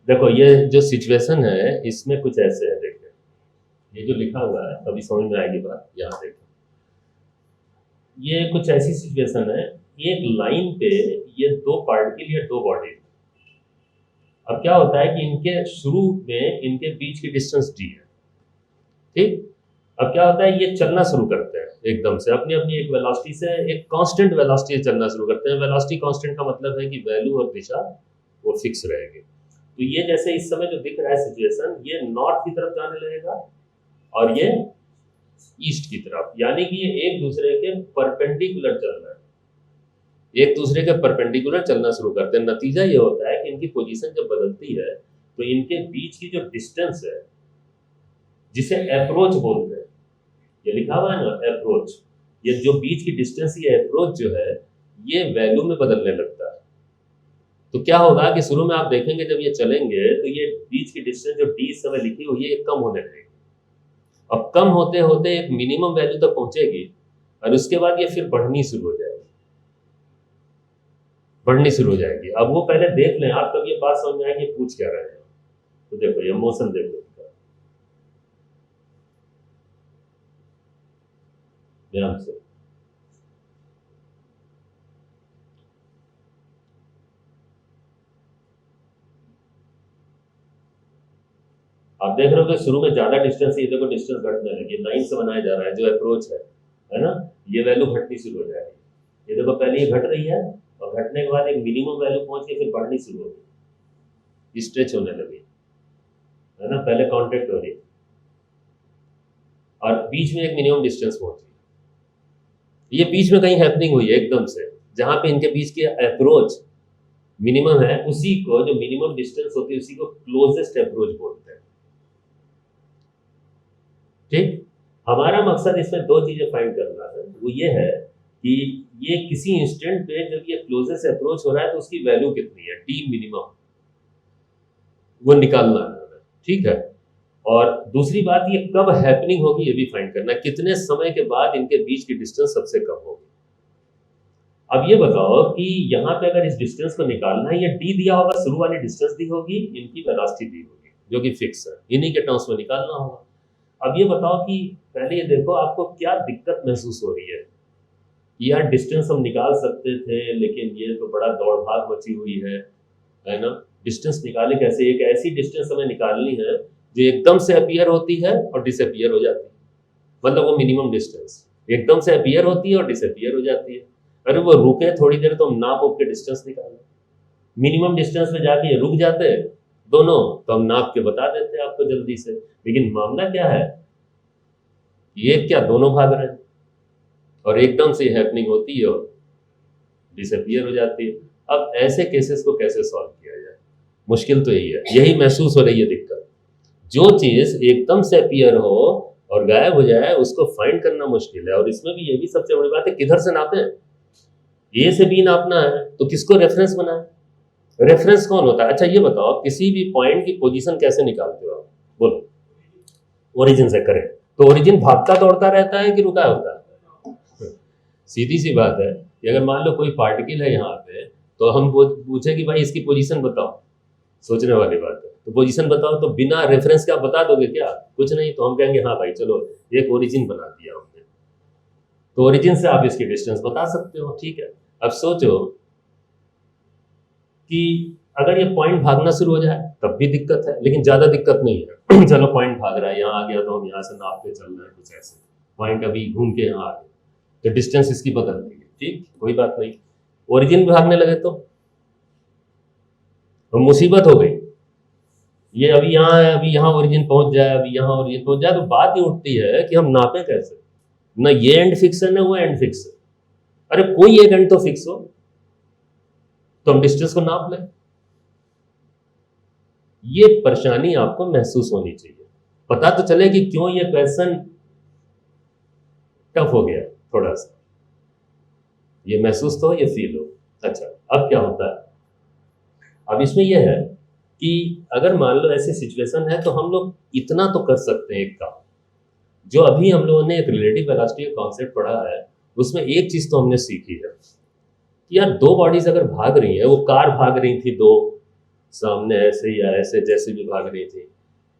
देखो ये जो सिचुएशन है इसमें कुछ ऐसे है, देखो ये जो लिखा हुआ है अभी समझ में आएगी बात। यहाँ देखो ये कुछ ऐसी सिचुएशन है, एक लाइन पे ये दो पार्टिकल या दो बॉडी। अब क्या होता है कि इनके शुरू में इनके बीच की डिस्टेंस डी है, ठीक। अब क्या होता है ये चलना शुरू करते हैं एकदम से अपनी अपनी एक वेलोसिटी से, एक कांस्टेंट वेलोसिटी से चलना शुरू करते हैं। वेलोसिटी कांस्टेंट का मतलब है कि वैल्यू और दिशा वो फिक्स रहेगी। तो ये जैसे इस समय जो दिख रहा है सिचुएशन, ये नॉर्थ की तरफ जाने लगेगा और ये ईस्ट की तरफ, यानी कि ये एक दूसरे के परपेंडिकुलर चल रहा है, एक दूसरे के परपेंडिकुलर चलना शुरू करते हैं। नतीजा ये होता है कि इनकी पोजीशन जब बदलती है तो इनके बीच की जो डिस्टेंस है जिसे अप्रोच बोलते हैं, ये लिखा हुआ है ना अप्रोच, ये जो बीच की डिस्टेंस, ये अप्रोच जो है ये वैल्यू में बदलने लगता है। तो क्या होगा कि शुरू में आप देखेंगे जब ये चलेंगे तो ये बीच की डिस्टेंस जो डी इस समय लिखी हुई है ये कम होने लगेगी। अब कम होते होते एक मिनिमम वैल्यू तक पहुंचेगी और उसके बाद ये फिर बढ़नी शुरू हो जाएगी, बढ़नी शुरू हो जाएगी। अब वो पहले देख लें आप, तब ये बात समझ में आएगी पूछ क्या रहे हैं। तो देखो ये मोशन देखो इसका ध्यान से। आप देख रहे हो कि शुरू में ज्यादा डिस्टेंस, ये देखो डिस्टेंस घटने लगी, लाइन से बनाया जा रहा है जो अप्रोच है ना, ये वैल्यू घटनी शुरू हो जाएगी। ये देखो पहले ये घट रही है और घटने के बाद एक मिनिमम वैल्यू पहुंच के फिर बढ़नी शुरू होगी, स्ट्रेच होने लगी, है ना, पहले कांटेक्ट हो रही और बीच में एक मिनिमम डिस्टेंस पहुंची। ये बीच में कहीं हैपनिंग हुई है एकदम से, जहां पे इनके बीच की अप्रोच मिनिमम है, उसी को जो मिनिमम डिस्टेंस होती है उसी को क्लोजेस्ट अप्रोच बोलते हैं, ठीक। हमारा मकसद इसमें दो चीजें फाइंड करना है, वो ये है कि ये किसी इंस्टेंट पे जब ये क्लोजेस्ट अप्रोच हो रहा है तो उसकी वैल्यू कितनी है, डी मिनिमम, वो निकालना है हमें, ठीक है। और दूसरी बात ये कब हैपनिंग होगी ये भी फाइंड करना है, कितने समय के बाद इनके बीच की डिस्टेंस सबसे कम होगी। अब ये बताओ कि यहाँ पे अगर इस डिस्टेंस को निकालना है, ये डी दिया होगा, शुरू वाली डिस्टेंस दी होगी, इनकी वेलोसिटी दी होगी जो कि फिक्स है, इन्हीं के टर्म्स में निकालना होगा। अब ये बताओ कि पहले ये देखो आपको क्या दिक्कत महसूस हो रही है कि यार डिस्टेंस हम निकाल सकते थे लेकिन ये तो बड़ा दौड़ भाग मची हुई है ना। डिस्टेंस निकाले कैसे, एक ऐसी डिस्टेंस हमें निकालनी है जो एकदम से अपीयर होती है और डिसअपीयर हो जाती है, मतलब वो मिनिमम डिस्टेंस एकदम से अपीयर होती है और डिसअपीयर हो जाती है। अरे वो रुके थोड़ी देर तो हम नाप उप के डिस्टेंस निकालें, मिनिमम डिस्टेंस में जाके ये रुक जाते हैं दोनों तो हम नाप के बता देते हैं आपको जल्दी से। लेकिन मामला क्या है, ये क्या दोनों भाग रहे हैं और एकदम से हैपनिंग होती है और डिसअपीयर हो जाती है। अब ऐसे केसेस को कैसे सॉल्व किया जाए, मुश्किल तो यही है, यही महसूस हो रही है दिक्कत। जो चीज एकदम से अपीयर हो और गायब हो जाए उसको फाइंड करना मुश्किल है। और इसमें भी ये भी सबसे बड़ी बात है किधर से नापे, ए से बी नापना है तो किसको रेफरेंस बनाए, रेफरेंस कौन होता है। अच्छा ये बताओ किसी भी पॉइंट की पोजीशन कैसे निकालते हो आप, बोलो। ओरिजिन से करें तो ओरिजिन भागता दौड़ता रहता है कि रुका होता है। सीधी सी बात है कि अगर मान लो कोई पार्टिकल है यहाँ पे तो हम पूछे कि भाई इसकी पोजीशन बताओ, सोचने वाली बात है। तो पोजीशन बताओ तो बिना रेफरेंस के आप बता दोगे क्या, कुछ नहीं। तो हम कहेंगे हाँ भाई चलो एक ओरिजिन बना दिया हमने, तो ओरिजिन से आप इसकी डिस्टेंस बता सकते हो, ठीक है। अब सोचो कि अगर ये पॉइंट भागना शुरू हो जाए तब भी दिक्कत है, लेकिन ज्यादा दिक्कत नहीं है। चलो पॉइंट भाग रहा है, यहाँ आ गया तो हम यहाँ से नाप के चल रहे हैं कुछ ऐसे, पॉइंट अभी घूम के यहाँ आ गए तो डिस्टेंस इसकी बदल रही है, ठीक, कोई बात नहीं। ओरिजिन भागने लगे तो मुसीबत हो गई, ये अभी यहाँ है, अभी यहाँ ओरिजिन पहुंच जाए, अभी यहाँ ओरिजिन पहुंच जाए, तो बात ये उठती है कि हम नापे कैसे, ना ये एंड फिक्स है ना वो एंड फिक्स है। अरे कोई एक एंड तो फिक्स हो तो हम डिस्टेंस को नाप लें। ये परेशानी आपको महसूस होनी चाहिए, पता तो चले कि क्यों ये क्वेश्चन टफ हो गया थोड़ा सा, ये महसूस तो हो, ये फील हो। अच्छा अब क्या होता है, अब इसमें यह है कि अगर मान लो ऐसी सिचुएशन है तो हम लोग इतना तो कर सकते हैं एक काम, जो अभी हम लोगों ने एक रिलेटिव वेलोसिटी का कॉन्सेप्ट पढ़ा है उसमें एक चीज तो हमने सीखी है कि यार दो बॉडीज अगर भाग रही है, वो कार भाग रही थी दो, सामने ऐसे या ऐसे जैसे भी भाग रही थी,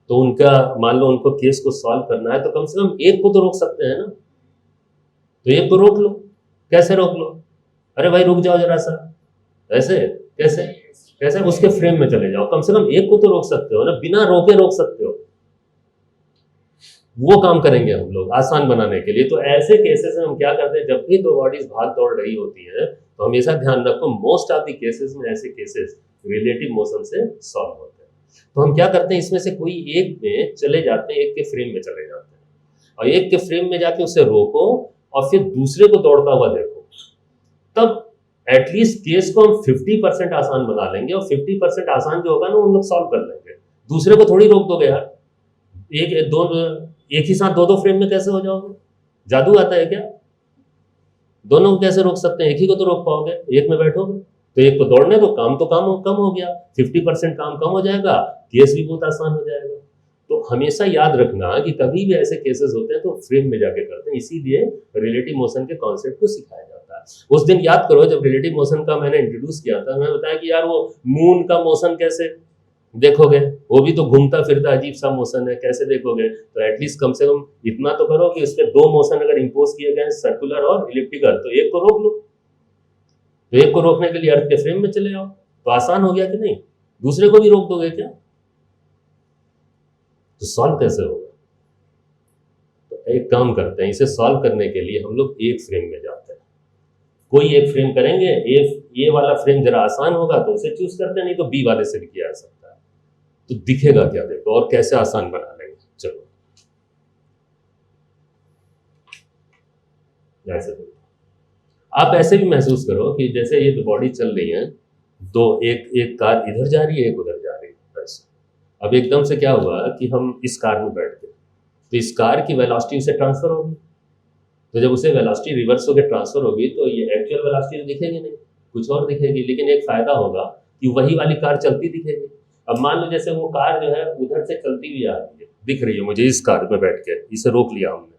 तो उनका मान लो उनको केस को सॉल्व करना है तो कम से कम एक को तो रोक सकते हैं ना, तो एक को रोक लो। कैसे रोक लो? अरे भाई रुक जाओ जरा सा, ऐसे कैसे कैसे उसके फ्रेम में चले जाओ, कम से कम एक को तो रोक सकते हो ना, बिना रोके रोक सकते हो। वो काम करेंगे हम लोग आसान बनाने के लिए। तो ऐसे केसेस में हम क्या करते हैं, जब भी दो बॉडीज भाग दौड़ रही होती है तो हमेशा ध्यान रखो मोस्ट ऑफ द केसेस में ऐसे केसेस रिलेटिव मोशन से सॉल्व होते हैं। तो हम क्या करते हैं, इसमें से कोई एक में चले जाते हैं, एक के फ्रेम में चले जाते हैं और एक के फ्रेम में जाके उसे रोको और फिर दूसरे को दौड़ता हुआ देखो, तब एटलीस्ट केस को हम 50% आसान बना लेंगे और 50% आसान जो होगा ना हम लोग सॉल्व कर लेंगे। दूसरे को थोड़ी रोक दोगे यार, एक ही साथ दो फ्रेम में कैसे हो जाओगे? जादू आता है क्या? दोनों को कैसे रोक सकते हैं? एक ही को तो रोक पाओगे, एक में बैठोगे तो एक को दौड़ने दो, काम तो कम हो गया, 50% काम कम हो जाएगा, केस भी बहुत आसान हो जाएगा। तो हमेशा याद रखना कि कभी भी ऐसे केसेस होते हैं तो फ्रेम में जाके करते हैं, इसीलिए रिलेटिव मोशन के कॉन्सेप्ट को सिखाया जाता है। उस दिन याद करो जब रिलेटिव मोशन का मैंने इंट्रोड्यूस किया था, मैंने बताया कि यार वो मून का मोशन कैसे देखोगे, वो भी तो घूमता फिरता अजीब सा मोशन है, कैसे देखोगे? तो एटलीस्ट कम से कम इतना तो करो कि उसके दो मोशन अगर इंपोज किए गए सर्कुलर और इलिप्टिकल, तो एक को रोक लो। तो एक को रोकने के लिए अर्थ के फ्रेम में चले आओ, तो आसान हो गया कि नहीं? दूसरे को भी रोक दोगे क्या? तो सॉल्व कैसे होगा? तो एक काम करते हैं, इसे सॉल्व करने के लिए हम लोग एक फ्रेम में जाते हैं, कोई एक फ्रेम करेंगे। ए वाला फ्रेम जरा आसान होगा तो उसे चूज करते हैं, नहीं तो बी वाले से भी किया जा सकता है। तो दिखेगा क्या देखो, और कैसे आसान बना लेंगे। चलो ऐसे देखो, आप ऐसे भी महसूस करो कि जैसे ये दो बॉडी चल रही है, दो एक कार इधर जा रही है, एक उधर जा रही है ऐसे। अब एकदम से क्या हुआ कि हम इस कार में बैठ गए, तो इस कार की वेलोसिटी उसे ट्रांसफर होगी, तो जब उसे वेलोसिटी रिवर्स होकर ट्रांसफर होगी तो ये एक्चुअल वेलोसिटी तो दिखेगी नहीं, कुछ और दिखेगी। लेकिन एक फायदा होगा कि वही वाली कार चलती दिखेगी। अब मान लो जैसे वो कार जो है उधर से चलती हुई आ रही है, दिख रही है मुझे इस कार में बैठ के, इसे रोक लिया हमने,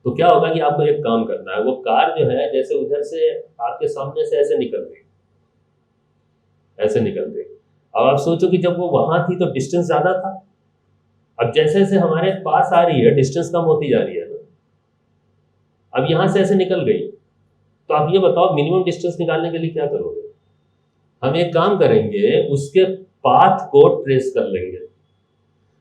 तो क्या होगा कि आपको एक काम करना है, वो कार जो है जैसे उधर से आपके सामने से ऐसे निकल गई, ऐसे निकल गई। अब आप सोचो कि जब वो वहां थी तो डिस्टेंस ज्यादा था, अब जैसे जैसे हमारे पास आ रही है डिस्टेंस कम होती जा रही है ना। अब यहां से ऐसे निकल गई, तो आप ये बताओ मिनिमम डिस्टेंस निकालने के लिए क्या करोगे? हम एक काम करेंगे, उसके पाथ को ट्रेस कर लेंगे।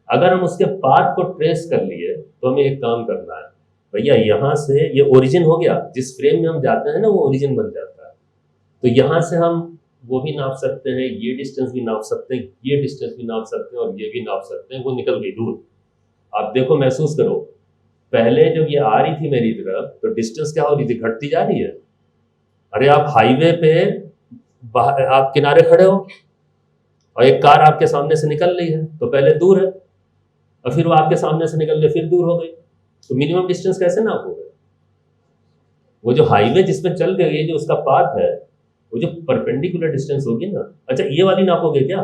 अगर हम उसके पाथ को ट्रेस कर लिए तो हमें एक काम करना है, भैया यहां से ये ओरिजिन हो गया, जिस फ्रेम में हम जाते हैं ना वो ओरिजिन बन जाता है। तो यहां से हम वो भी नाप सकते हैं, ये डिस्टेंस भी नाप सकते हैं, ये डिस्टेंस भी नाप सकते हैं और ये भी नाप सकते हैं। वो निकल गई दूर। आप देखो, महसूस करो, पहले जब ये आ रही थी मेरी तरफ तो डिस्टेंस क्या हो रही थी? घटती जा रही है। अरे आप हाईवे पे आप किनारे खड़े हो और एक कार आपके सामने से निकल रही है, तो पहले दूर है और फिर वो आपके सामने से निकल के फिर दूर हो गई, तो मिनिमम डिस्टेंस कैसे नापोगे? वो जो हाईवे जिसमें चल गई, जो उसका पाथ है, वो जो परपेंडिकुलर डिस्टेंस होगी ना, अच्छा ये वाली नापोगे क्या?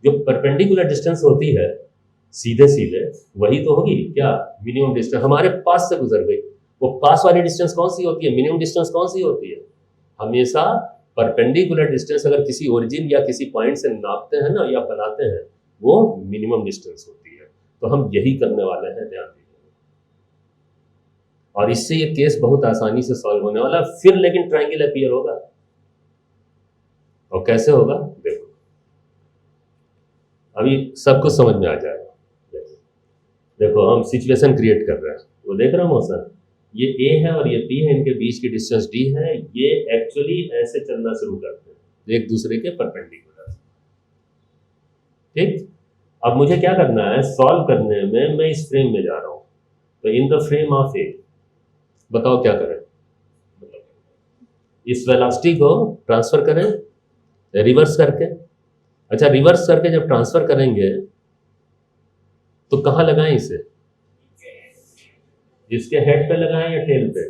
जो परपेंडिकुलर डिस्टेंस होती है सीधे सीधे, वही तो होगी क्या मिनिमम डिस्टेंस? हमारे पास से गुजर गई, वो पास वाली डिस्टेंस कौन सी होती है? मिनिमम डिस्टेंस कौन सी होती है? हमेशा परपेंडिकुलर डिस्टेंस अगर किसी ओरिजिन या किसी पॉइंट से नापते हैं ना या बनाते हैं, वो मिनिमम डिस्टेंस होती है। तो हम यही करने वाले हैं, ध्यान दीजिए। और इससे ये केस बहुत आसानी से सॉल्व होने वाला। फिर लेकिन ट्रायंगल अपीयर होगा, और कैसे होगा देखो, अभी सब कुछ समझ में आ जाएगा। देखो हम सिचुएशन क्रिएट कर रहे हैं, वो देख रहे हो मोशन, ये ए है और ये पी है, इनके बीच की डिस्टेंस डी है। ये एक्चुअली ऐसे चलना शुरू करते हैं एक दूसरे के परपेंडिकुलर, ठीक। अब मुझे क्या करना है, सॉल्व करने में मैं इस फ्रेम में जा रहा हूं, तो इन द फ्रेम ऑफ ए, बताओ क्या करें? इस वेलोसिटी को ट्रांसफर करें रिवर्स करके। अच्छा, रिवर्स करके जब ट्रांसफर करेंगे तो कहां लगाएं इसे? इसके हेड पे लगाएं या टेल पे?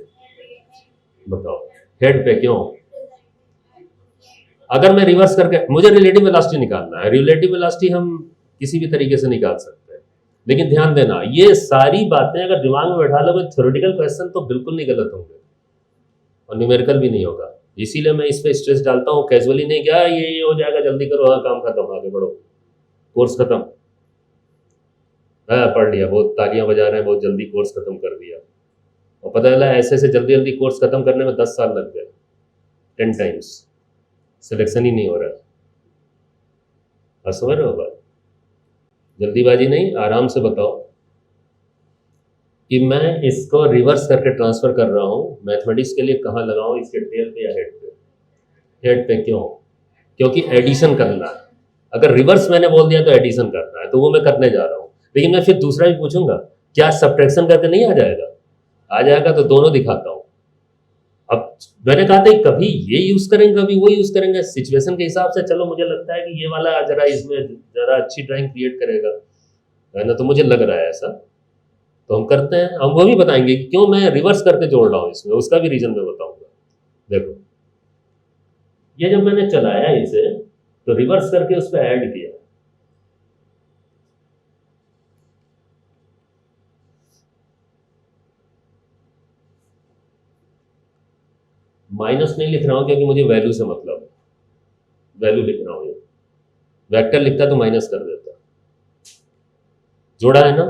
बताओ, हेड पे क्यों? अगर मैं रिवर्स करके, मुझे रिलेटिव वेलोसिटी निकालना है, रिलेटिव वेलोसिटी हम किसी भी तरीके से निकाल सकते हैं, लेकिन ध्यान देना ये सारी बातें अगर दिमाग में बैठा लोगे, थ्योरेटिकल क्वेश्चन तो बिल्कुल नहीं गलत होंगे और न्यूमेरिकल भी नहीं होगा। इसीलिए मैं इस पे स्ट्रेस डालता हूँ, कैजुअली नहीं क्या ये हो जाएगा जल्दी करो, हाँ काम खत्म, आगे बढ़ो, कोर्स खत्म। हाँ पढ़ लिया, बहुत तालियां बजा रहे हैं, बहुत जल्दी कोर्स खत्म कर दिया, और पता चला ऐसे ऐसे जल्दी जल्दी कोर्स खत्म करने में 10 साल लग गए, 10 टाइम्स, सिलेक्शन ही नहीं हो रहा। आप समझ रहे हो बात? जल्दीबाजी नहीं, आराम से बताओ कि मैं इसको रिवर्स करके ट्रांसफर कर रहा हूँ, मैथमेटिक्स के लिए कहाँ लगाऊं, इसके टेल पे या हेड पे? हेड पे क्यों? क्योंकि एडिशन करना है। अगर रिवर्स मैंने बोल दिया तो एडिशन करना है, तो वो मैं करने जा रहा हूँ, लेकिन मैं फिर दूसरा भी पूछूंगा, क्या सब्ट्रैक्शन करके नहीं आ जाएगा? आ जाएगा, तो दोनों दिखाता हूँ। अब मैंने कहा था कि कभी ये यूज करेंगे, कभी वो यूज करेंगे, सिचुएशन के हिसाब से। चलो मुझे लगता है कि ये वाला जरा इसमें जरा अच्छी ड्राइंग क्रिएट करेगा, है ना, तो मुझे लग रहा है ऐसा, तो हम करते हैं। हम वो भी बताएंगे कि क्यों मैं रिवर्स करके जोड़ रहा हूँ इसमें, उसका भी रीजन मैं बताऊंगा। देखो, ये जब मैंने चलाया इसे, तो रिवर्स करके उस पर ऐड किया, माइनस नहीं लिख रहा हूं क्योंकि मुझे वैल्यू से मतलब है, वैल्यू लिख रहा हूं। ये वेक्टर लिखता तो माइनस कर देता। जोड़ा है ना,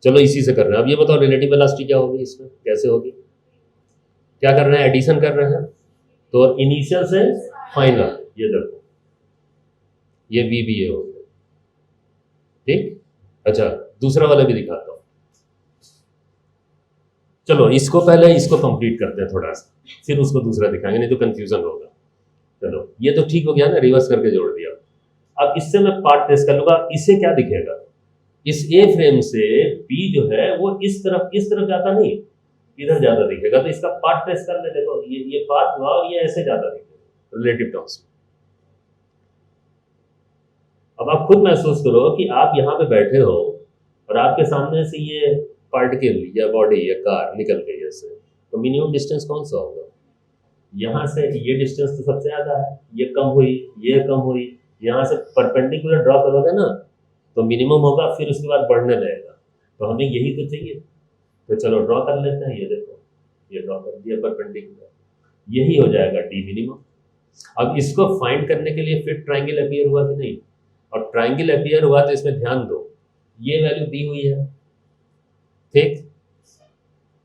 चलो इसी से कर रहे हैं। अब ये बताओ रिलेटिव वेलोसिटी क्या होगी इसमें, कैसे होगी? क्या कर रहे हैं, एडिशन कर रहे हैं, तो इनिशियल से फाइनल, ये देखो, ये वी बी ए हो गया, ठीक। अच्छा, दूसरा वाला भी दिखाता हूं। चलो इसको पहले इसको कंप्लीट करते हैं थोड़ा सा, फिर उसको दूसरा दिखाएंगे, नहीं तो कंफ्यूजन होगा। चलो ये तो ठीक हो गया ना, रिवर्स करके जोड़ दिया। अब इससे मैं पार्ट टेस्ट कर लूंगा, इससे क्या दिखेगा, इस ए फ्रेम से बी जो है वो इस तरफ जाता नहीं, इधर ज्यादा दिखेगा, तो इसका पार्ट टेस्ट कर ले। देखो ये पाथ हुआ और ये ऐसे ज्यादा दिखेगा रिलेटिव टर्म्स में। अब आप खुद महसूस करो कि आप यहाँ पे बैठे हो और आपके सामने से ये पार्टिकल या बॉडी या कार निकल गई ऐसे, तो मिनिमम डिस्टेंस कौन सा होगा? यहाँ से ये डिस्टेंस तो सबसे ज्यादा है, ये कम हुई, ये कम हुई, यहाँ से परपेंडिकुलर ड्रॉ करोगे ना तो मिनिमम होगा, फिर उसके बाद बढ़ने लगेगा। तो हमें यही तो चाहिए, तो चलो ड्रॉ कर लेते हैं। ये देखो, ये ड्रॉ कर दिया परपेंडिकुलर, यही हो जाएगा डी मिनिमम। अब इसको फाइंड करने के लिए फिर ट्राइंगल अपीयर हुआ कि नहीं, और ट्राइंगल अपीयर हुआ तो इसमें ध्यान दो, ये वैल्यू दी हुई है, ठीक।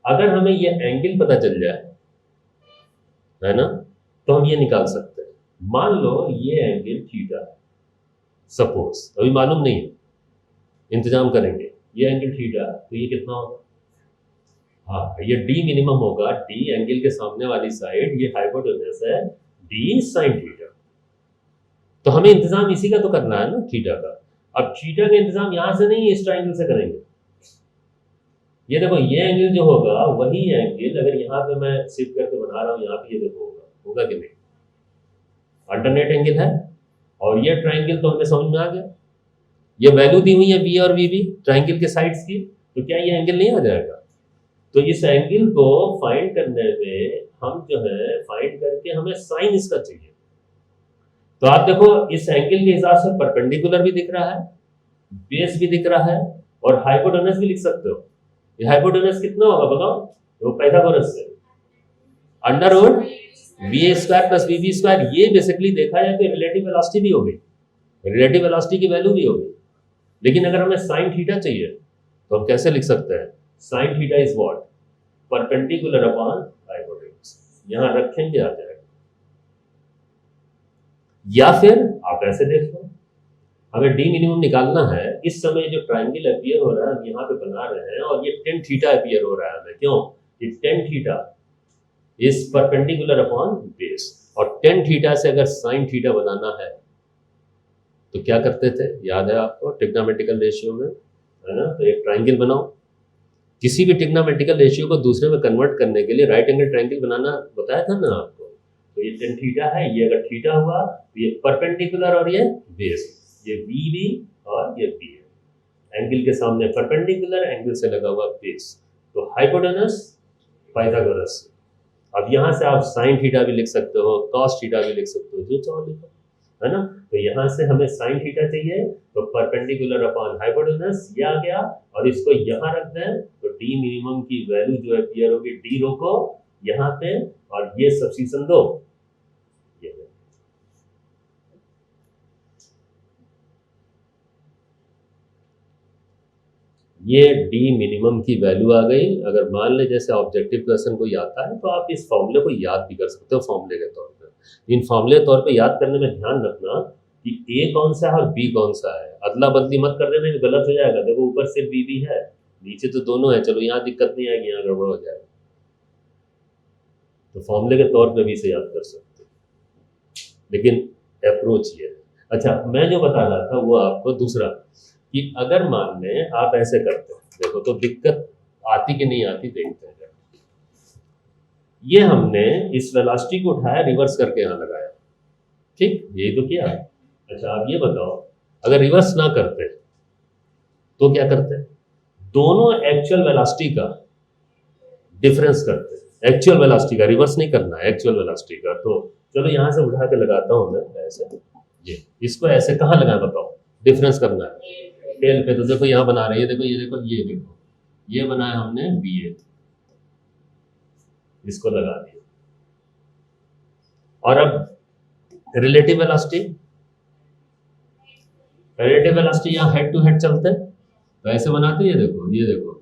अगर हमें ये एंगल पता चल जाए, है ना, तो हम ये निकाल सकते हैं। मान लो ये एंगल थीटा है, सपोज, अभी मालूम नहीं है, इंतजाम करेंगे। ये एंगल थीटा है, तो ये कितना होगा? हाँ, ये डी मिनिमम होगा। डी एंगल के सामने वाली साइड, ये हाइपोटेन्यूस है, डी साइन थीटा। तो हमें इंतजाम इसी का तो करना है ना, थीटा का। अब थीटा का इंतजाम यहां से नहीं, इस ट्राइंगल से करेंगे। ये देखो, ये एंगल जो होगा वही एंगल अगर यहाँ पे मैं शिफ्ट करके बना रहा हूँ, यहाँ पे ये देखो होगा कि नहीं? अल्टरनेट एंगल है, और ये ट्राइंगल तो हमें समझ में आ गया। ये वैल्यू दी हुई है बी और वी बी ट्राइंगल के साइड्स की, तो क्या ये एंगल नहीं आ जाएगा? तो इस एंगल को फाइंड करने में हम जो है फाइंड करके हमें साइन इसका चाहिए। तो आप देखो, इस एंगल के हिसाब से परपेंडिकुलर भी दिख रहा है, बेस भी दिख रहा है, और हाइपोटेनस भी लिख सकते हो। ये हाइपोटेनस कितना होगा बताओ? तो पाइथागोरस से under root V A square plus V B square. ये बेसिकली देखा जाए तो रिलेटिव वेलोसिटी भी हो गई, रिलेटिव वेलोसिटी की वैल्यू भी हो गई। लेकिन अगर हमें साइन थीटा चाहिए तो हम कैसे लिख सकते हैं? Sine theta is what? Perpendicular upon hypotenuse. यहां रखेंगे, आ जाएगा। या फिर आप ऐसे देख लो, हमें डी मिनिमम निकालना है। इस समय जो ट्राइंगल अपीयर हो रहा है हम यहाँ पे बना रहे हैं, और ये टेन थीटा अपीयर हो रहा है हमें। क्यों? ये tan theta is perpendicular upon base, और टेन थीटा से अगर साइन थीटा बनाना है तो क्या करते थे, याद है आपको? ट्रिग्नोमेट्रिकल रेशियो में, है ना, तो एक ट्राइंगल बनाओ। किसी भी ट्रिग्नोमेट्रिकल रेशियो को दूसरे में कन्वर्ट करने के लिए राइट एंगल ट्राइंगल बनाना बताया था ना आपको। तो ये टेन थीटा है, ये अगर थीटा हुआ तो ये परपेंडिकुलर और ये बेस, ये वी बी और ये बी है। एंगल के सामने परपेंडिकुलर, एंगल से लगा हुआ बेस, तो हाइपोटेनस पाइथागोरस। अब यहाँ से आप साइन थीटा भी लिख सकते हो, कॉस थीटा भी लिख सकते हो, जो चाहो लिखो, है ना। तो यहाँ से हमें साइन थीटा चाहिए, तो परपेंडिकुलर अपॉन हाइपोटेनस, ये आ गया। और इसको यहाँ रख दें तो डी मिनिमम की वैल्यू जो है क्लियर होगी। डी रोको यहाँ पे, और ये सब्स्टिट्यूशन दो, ये डी मिनिमम की वैल्यू आ गई। अगर मान ले जैसे ऑब्जेक्टिव क्वेश्चन कोई आता है तो आप इस फॉर्मूले को याद भी कर सकते हो फॉर्मूले के तौर पर। इन फॉर्मूले के तौर पे याद करने में ध्यान रखना कि ए कौन सा है और बी कौन सा है। अदला बदली मत कर देना, गलत हो जाएगा। देखो ऊपर सिर्फ बी भी है, नीचे तो दोनों है, चलो यहाँ दिक्कत नहीं आएगी, यहाँ गड़बड़ हो जाएगा। तो फॉर्मूले के तौर पे भी इसे याद कर सकते हो, लेकिन अप्रोच ये है। अच्छा, मैं जो बता रहा था वो आपको दूसरा, कि अगर मान लें आप ऐसे करते हैं, देखो तो दिक्कत आती कि नहीं आती देखते हैं। ये हमने इस वेलोसिटी को उठाया, रिवर्स करके यहाँ लगाया, ठीक, यही तो किया। अच्छा आप ये बताओ, अगर रिवर्स ना करते तो क्या करते? दोनों एक्चुअल वेलोसिटी का डिफरेंस करते, एक्चुअल वेलोसिटी का, रिवर्स नहीं करना, एक्चुअल वेलोसिटी का। तो चलो यहाँ से उठा के लगाता हूँ मैं ऐसे, ये इसको ऐसे कहाँ लगाए बताओ, डिफरेंस करना है टेल पे। तो देखो यहाँ बना रहे हैं, देखो ये देखो, ये देखो, ये बनाया हमने बी ए, इसको लगा दिया। और अब रिलेटिव वेलोसिटी, रिलेटिव वेलोसिटी यहाँ हेड टू हेड चलते हैं तो ऐसे बनाते, ये देखो, ये देखो,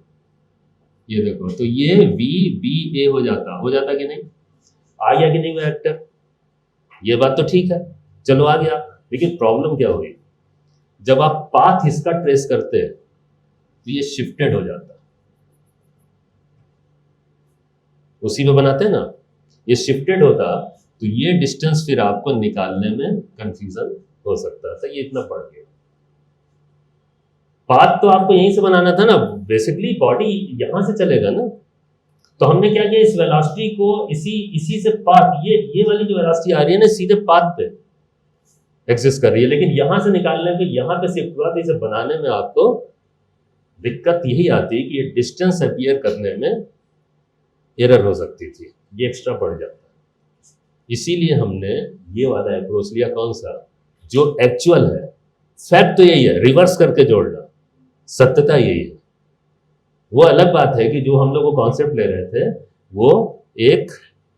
ये देखो, तो ये वी बी ए हो जाता कि नहीं? आ गया कि नहीं वो वेक्टर? ये बात तो ठीक है, चलो आ गया। लेकिन प्रॉब्लम क्या हुई, जब आप पाथ इसका ट्रेस करते हैं तो ये शिफ्टेड हो जाता, उसी में बनाते हैं ना, ये शिफ्टेड होता तो ये डिस्टेंस फिर आपको निकालने में कंफ्यूजन हो सकता था। ये इतना पड़ गया। पाथ तो आपको यहीं से बनाना था ना, बेसिकली बॉडी यहां से चलेगा ना। तो हमने क्या किया, इस वेलोसिटी को इसी से पाथ, ये वाली जो वेलोसिटी आ रही है ना, सीधे पाथ पे एग्जिस्ट कर रही है, लेकिन यहां से निकालने पे यहां पे शिफ्ट हुआ, तो इसे बनाने में आपको दिक्कत यही आती है कि ये डिस्टेंस अपीयर करने में एरर हो सकती थी, ये एक्स्ट्रा पड़ जाता है। इसीलिए हमने ये वाला अप्रोच लिया, कौन सा, जो एक्चुअल है। फैक्ट तो यही है, रिवर्स करके जोड़ना, सत्यता यही है। वो अलग बात है कि जो हम लोग वो कॉन्सेप्ट ले रहे थे वो एक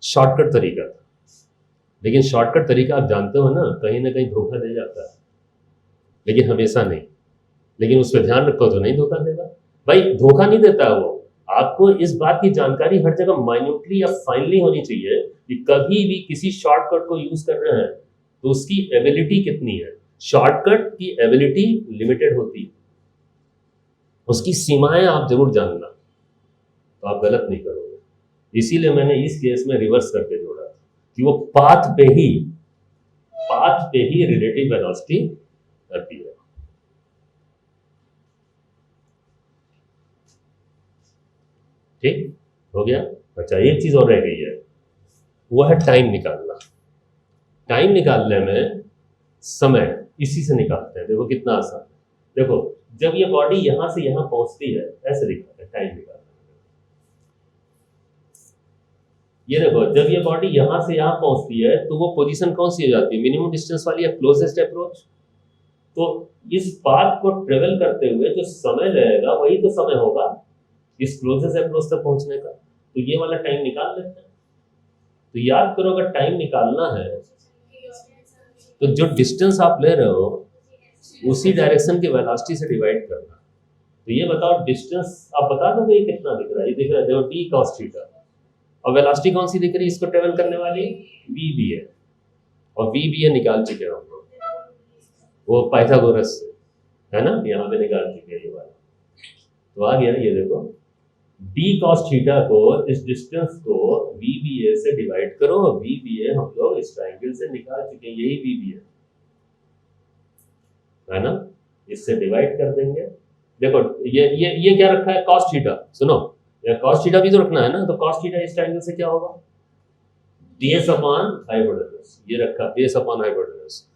शॉर्टकट तरीका था, लेकिन शॉर्टकट तरीका आप जानते हो ना कहीं धोखा दे जाता है, लेकिन हमेशा नहीं। लेकिन उस पर ध्यान रखो तो नहीं धोखा देगा भाई, धोखा नहीं देता वो। आपको इस बात की जानकारी हर जगह माइन्यूटली या फाइनली होनी चाहिए कि कभी भी किसी शॉर्टकट को यूज कर रहे हैं तो उसकी एबिलिटी कितनी है। शॉर्टकट की एबिलिटी लिमिटेड होती है, उसकी सीमाएं आप जरूर जानना, तो आप गलत नहीं करोगे। इसीलिए मैंने इस केस में रिवर्स करके जोड़ा कि वो पाथ पे ही रिलेटिव वेलोसिटी रहती है। ठीक हो गया। अच्छा एक चीज और रह गई है, वो है टाइम निकालना। टाइम निकालने में समय इसी से निकालते हैं, देखो कितना आसान है। देखो जब ये बॉडी यहां से यहां पहुंचती है, ऐसे दिखाते हैं टाइम निकालना। ये देखो जब ये बॉडी यहां से यहां पहुंचती है तो वो पोजीशन कौन सी हो जाती है, मिनिमम डिस्टेंस वाली या क्लोजेस्ट अप्रोच। तो इस पाथ को ट्रेवल करते हुए जो समय लगेगा वही तो समय होगा इस क्लोजेस्ट अप्रोच तक पहुंचने का। तो ये वाला टाइम निकाल लेते हैं। तो याद करो, अगर टाइम निकालना है तो जो डिस्टेंस आप ले रहे हो उसी डायरेक्शन के वेलोसिटी से डिवाइड करना। तो ये बताओ डिस्टेंस आप बता दोगे ये कितना दिख रहा है, ये दिख रहा है देखो टी कॉस थीटा, और वेलोसिटी कौन सी दिख रही है इसको ट्रेवल करने वाली, वी बी है। और वी बी है निकाल चुके हैं हम लोग, वो पाइथागोरस से, है ना, यहाँ पे निकाल चुके हैं ये वाला। तो आ गया, ये देखो डी कॉस थीटा को, इस डिस्टेंस को वी बी ए से डिवाइड करो। वी बी ए हम लोग इस ट्राइंगल से निकाल चुके हैं, यही वी बी है ना, इससे डिवाइड कर देंगे। देखो ये क्या रखा है, कॉस थीटा। सुनो, कॉस थीटा भी तो रखना है ना, तो कॉस थीटा इस ट्राइंगल से क्या होगा, बेस अपॉन हाइपोटेनस, ये रखा बेस अपॉन हाइपोटेनस।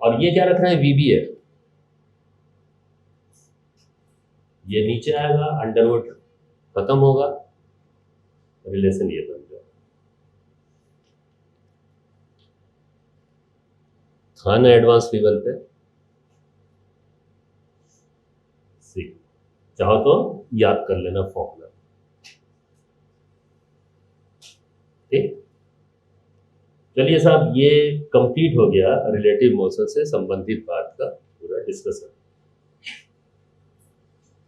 और ये क्या रखना है, वी बी है, ये नीचे आएगा, अंडरवुड खत्म होगा, रिलेशन ये बन जाएगा। था ना एडवांस लेवल पे, सीख चाहो तो याद कर लेना फॉर्मूला। ठीक, चलिए साहब, ये कंप्लीट हो गया रिलेटिव मोशन से संबंधित बात का पूरा डिस्कशन।